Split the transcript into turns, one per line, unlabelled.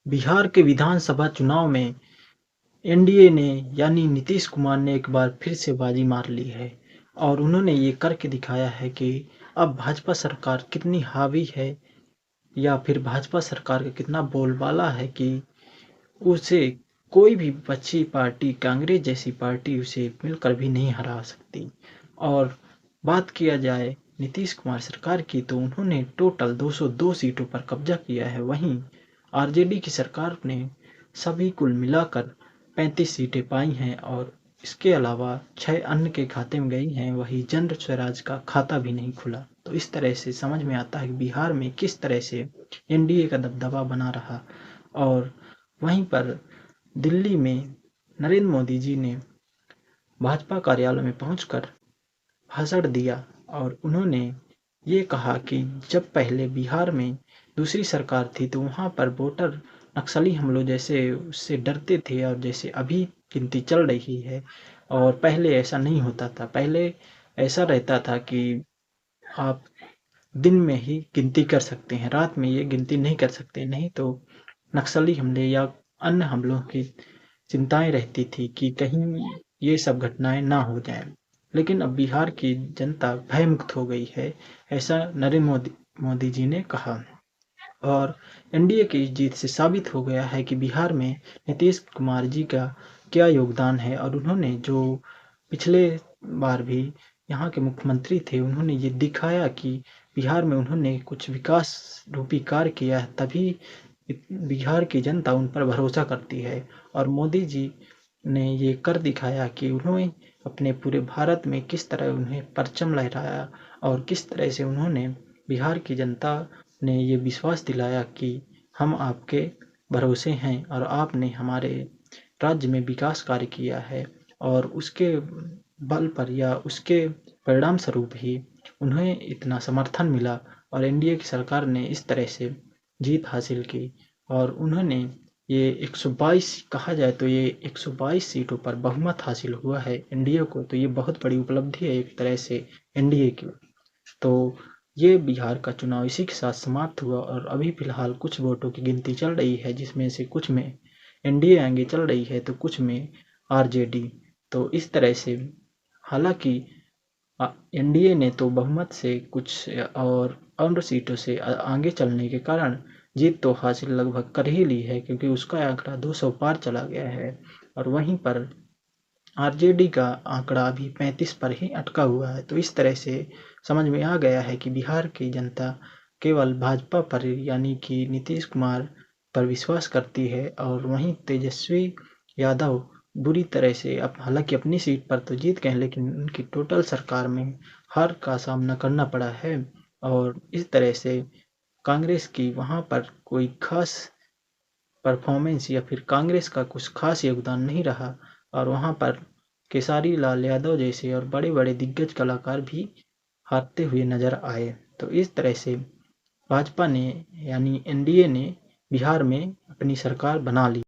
बिहार के विधानसभा चुनाव में एनडीए ने यानी नीतीश कुमार ने एक बार फिर से बाजी मार ली है और उन्होंने ये करके दिखाया है कि अब भाजपा सरकार कितनी हावी है या फिर भाजपा सरकार का कितना बोलबाला है कि उसे कोई भी बची पार्टी कांग्रेस जैसी पार्टी उसे मिलकर भी नहीं हरा सकती। और बात किया जाए नीतीश कुमार सरकार की तो उन्होंने टोटल 202 सीटों पर कब्जा किया है। वहीं आरजेडी की सरकार ने सभी कुल मिलाकर 35 सीटें पाई हैं और इसके अलावा 6 अन्य के खाते में गई हैं। वही जन स्वराज का खाता भी नहीं खुला। तो इस तरह से समझ में आता है कि बिहार में किस तरह से एनडीए का दबदबा बना रहा। और वहीं पर दिल्ली में नरेंद्र मोदी जी ने भाजपा कार्यालय में पहुंचकर भाषण दिया और उन्होंने ये कहा कि जब पहले बिहार में दूसरी सरकार थी तो वहाँ पर वोटर नक्सली हमलों जैसे उससे डरते थे और जैसे अभी गिनती चल रही है और पहले ऐसा नहीं होता था। पहले ऐसा रहता था कि आप दिन में ही गिनती कर सकते हैं, रात में ये गिनती नहीं कर सकते, नहीं तो नक्सली हमले या अन्य हमलों की चिंताएं रहती थी कि कहीं ये सब घटनाएं ना हो जाएं। लेकिन अब बिहार की जनता भयमुक्त हो गई है, ऐसा नरेंद्र मोदी जी ने कहा। और एनडीए की इस जीत से साबित हो गया है कि बिहार में नीतीश कुमार जी का क्या योगदान है। और उन्होंने जो पिछले बार भी यहाँ के मुख्यमंत्री थे, उन्होंने ये दिखाया कि बिहार में उन्होंने कुछ विकास रूपी कार्य किया है, तभी बिहार की जनता उन पर भरोसा करती है। और मोदी जी ने ये कर दिखाया कि उन्होंने अपने पूरे भारत में किस तरह उन्हें परचम लहराया और किस तरह से उन्होंने बिहार की जनता ने ये विश्वास दिलाया कि हम आपके भरोसे हैं और आपने हमारे राज्य में विकास कार्य किया है। और उसके बल पर या उसके परिणाम स्वरूप ही उन्हें इतना समर्थन मिला और एनडीए की सरकार ने इस तरह से जीत हासिल की। और उन्होंने ये 122 कहा जाए तो ये 122 सीटों पर बहुमत हासिल हुआ है एनडीए को, तो ये बहुत बड़ी उपलब्धि है एक तरह से एनडीए की। तो ये बिहार का चुनाव इसी के साथ समाप्त हुआ और अभी फिलहाल कुछ वोटों की गिनती चल रही है, जिसमें से कुछ में एनडीए आगे चल रही है तो कुछ में आरजेडी। तो इस तरह से हालांकि एनडीए ने तो बहुमत से कुछ और अन्य सीटों से आगे चलने के कारण जीत तो हासिल लगभग कर ही ली है, क्योंकि उसका आंकड़ा 200 पार चला गया है। और वहीं पर आरजेडी का आंकड़ा अभी 35 पर ही अटका हुआ है। तो इस तरह से समझ में आ गया है कि बिहार की जनता केवल भाजपा पर यानी कि नीतीश कुमार पर विश्वास करती है। और वहीं तेजस्वी यादव बुरी तरह से हालांकि अपनी सीट पर तो जीत गए लेकिन उनकी टोटल सरकार में हार का सामना करना पड़ा है। और इस तरह से कांग्रेस की वहाँ पर कोई खास परफॉर्मेंस या फिर कांग्रेस का कुछ खास योगदान नहीं रहा। और वहाँ पर केसारी लाल यादव जैसे और बड़े बड़े दिग्गज कलाकार भी हारते हुए नजर आए। तो इस तरह से भाजपा ने यानी एनडीए ने बिहार में अपनी सरकार बना ली।